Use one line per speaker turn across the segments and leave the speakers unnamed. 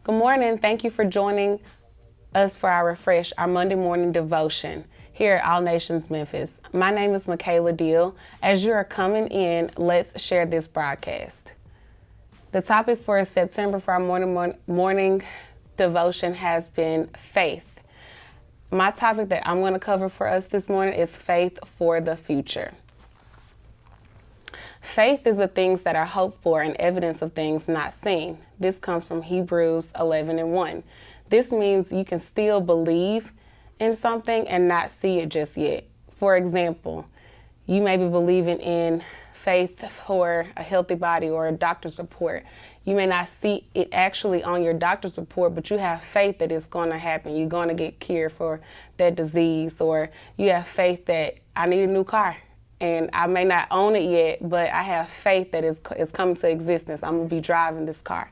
Good morning. Thank you for joining us for our Refresh, our Monday morning devotion here at All Nations Memphis. My name is Mikayla Dill. As you are coming in, let's share this broadcast. The topic for September for our morning devotion has been faith. My topic that I'm going to cover for us this morning is faith for the future. Faith is the things that are hoped for and evidence of things not seen. This comes from Hebrews 11:1. This means you can still believe in something and not see it just yet. For example, you may be believing in faith for a healthy body or a doctor's report. You may not see it actually on your doctor's report, but you have faith that it's going to happen. You're going to get cured for that disease, or you have faith that I need a new car. And I may not own it yet, but I have faith that it's coming to existence. I'm going to be driving this car.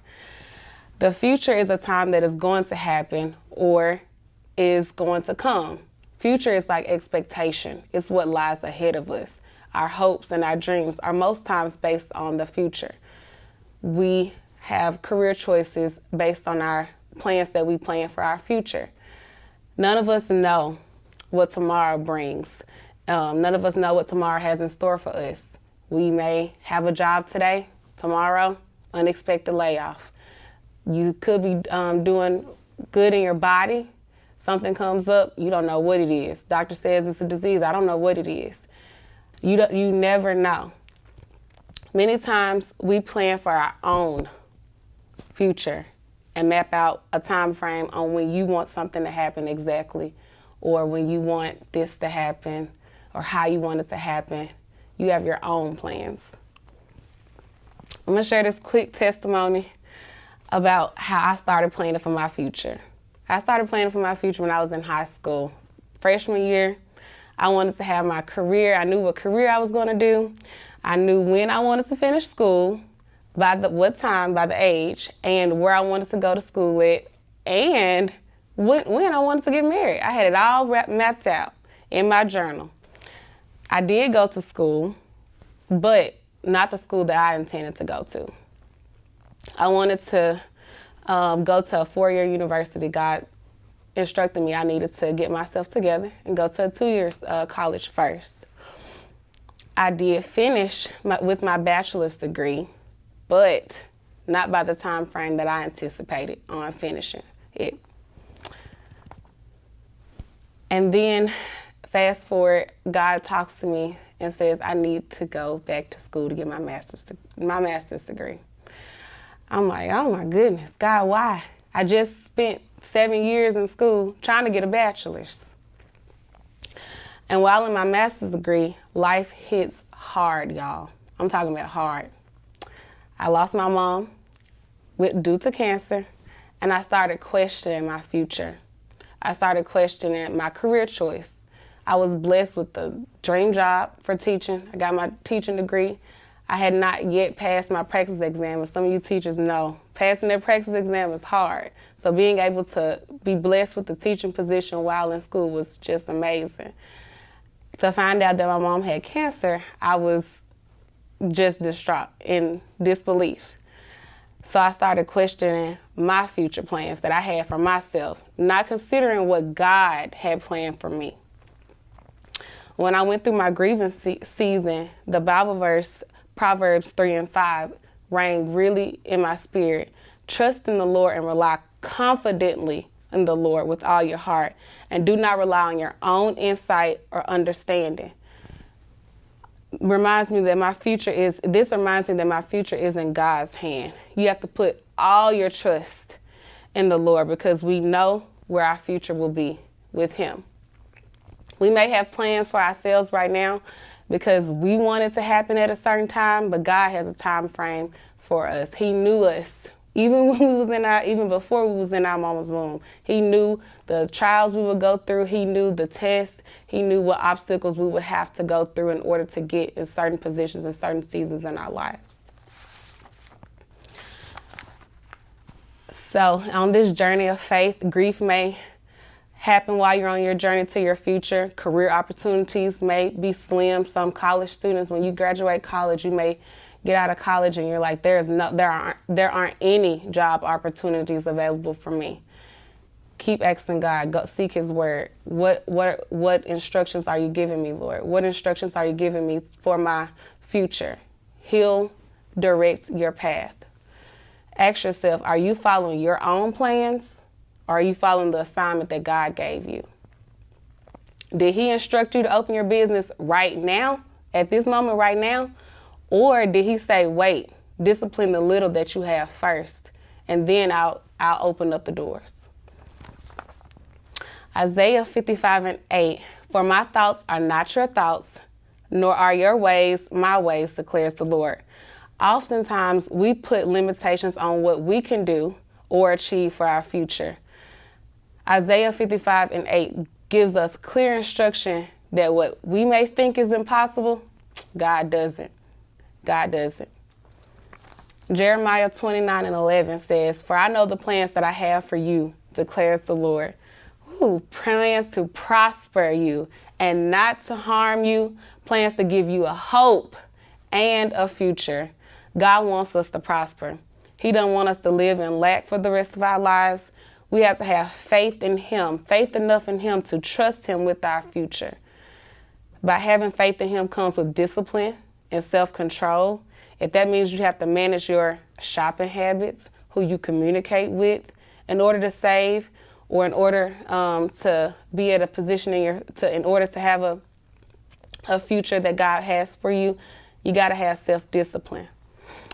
The future is a time that is going to happen or is going to come. Future is like expectation. It's what lies ahead of us. Our hopes and our dreams are most times based on the future. We have career choices based on our plans that we plan for our future. None of us know what tomorrow brings. None of us know what tomorrow has in store for us. We may have a job today, tomorrow, unexpected layoff. You could be doing good in your body. Something comes up, you don't know what it is. Doctor says it's a disease, I don't know what it is. You never know. Many times we plan for our own future and map out a time frame on when you want something to happen exactly, or when you want this to happen, or how you want it to happen. You have your own plans. I'm gonna share this quick testimony about how I started planning for my future. I started planning for my future when I was in high school. Freshman year, I wanted to have my career. I knew what career I was gonna do. I knew when I wanted to finish school, what time, by the age, and where I wanted to go to school at, and when I wanted to get married. I had it all mapped out in my journal. I did go to school, but not the school that I intended to go to. I wanted to go to a 4-year university. God instructed me I needed to get myself together and go to a 2-year college first. I did finish with my bachelor's degree, but not by the time frame that I anticipated on finishing it. And then fast forward, God talks to me and says I need to go back to school to get my master's degree. I'm like, oh my goodness, God, why? I just spent 7 years in school trying to get a bachelor's. And while in my master's degree, life hits hard, y'all. I'm talking about hard. I lost my mom due to cancer, and I started questioning my future. I started questioning my career choice. I was blessed with the dream job for teaching. I got my teaching degree. I had not yet passed my practice exam, and some of you teachers know passing their practice exam is hard. So being able to be blessed with the teaching position while in school was just amazing. To find out that my mom had cancer, I was just distraught in disbelief. So I started questioning my future plans that I had for myself, not considering what God had planned for me. When I went through my grievance season, the Bible verse, Proverbs 3:5, rang really in my spirit. Trust in the Lord and rely confidently in the Lord with all your heart, and do not rely on your own insight or understanding. Reminds me that my future is in God's hand. You have to put all your trust in the Lord, because we know where our future will be with Him. We may have plans for ourselves right now because we want it to happen at a certain time, but God has a time frame for us. He knew us even before we was in our mama's womb. He knew the trials we would go through. He knew the tests. He knew what obstacles we would have to go through in order to get in certain positions and certain seasons in our lives. So on this journey of faith, grief may happen while you're on your journey to your future. Career opportunities may be slim. Some college students, when you graduate college, you may get out of college and you're like, there aren't any job opportunities available for me. Keep asking God, go seek his word. What instructions are you giving me, Lord? What instructions are you giving me for my future? He'll direct your path. Ask yourself, are you following your own plans, or are you following the assignment that God gave you? Did he instruct you to open your business right now, at this moment right now? Or did he say, wait, discipline the little that you have first, and then I'll open up the doors? Isaiah 55:8, for my thoughts are not your thoughts, nor are your ways my ways, declares the Lord. Oftentimes, we put limitations on what we can do or achieve for our future. Isaiah 55:8 gives us clear instruction that what we may think is impossible, God doesn't. God doesn't. Jeremiah 29:11 says, for I know the plans that I have for you, declares the Lord. Plans to prosper you and not to harm you, plans to give you a hope and a future. God wants us to prosper. He doesn't want us to live in lack for the rest of our lives. We have to have faith in him, faith enough in him to trust him with our future. By having faith in him comes with discipline and self-control. If that means you have to manage your shopping habits, who you communicate with in order to save, or in order to be at a position in order to have a future that God has for you, you got to have self-discipline.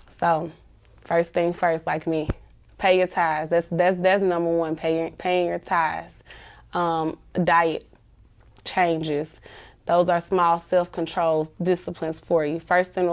So, first thing first, like me, pay your tithes. That's number one. Paying your tithes. Diet changes. Those are small self-control disciplines for you. First, in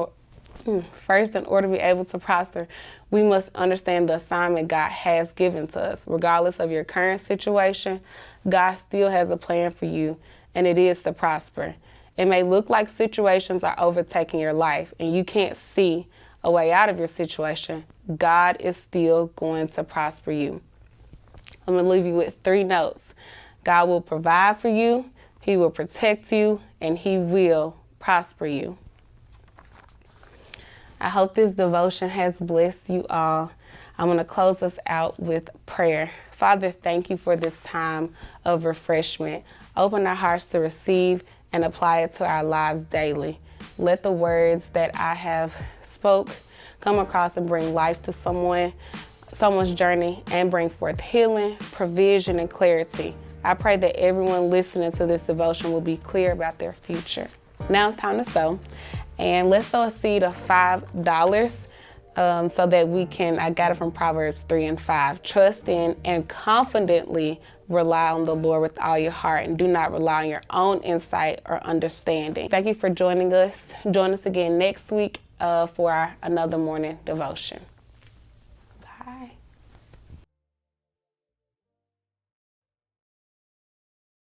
order to be able to prosper, we must understand the assignment God has given to us. Regardless of your current situation, God still has a plan for you, and it is to prosper. It may look like situations are overtaking your life and you can't see a way out of your situation. God is still going to prosper you. I'm going to leave you with 3 notes. God will provide for you, he will protect you, and he will prosper you. I hope this devotion has blessed you all. I'm going to close us out with prayer. Father, thank you for this time of refreshment. Open our hearts to receive and apply it to our lives daily. Let the words that I have spoke come across and bring life to someone's journey, and bring forth healing, provision, and clarity. I pray that everyone listening to this devotion will be clear about their future. Now it's time to sow. And let's sow a seed of $5 so that we can, I got it from Proverbs 3:5, trust in and confidently rely on the Lord with all your heart, and do not rely on your own insight or understanding. Thank you for joining us. Join us again next week for another morning devotion. Bye.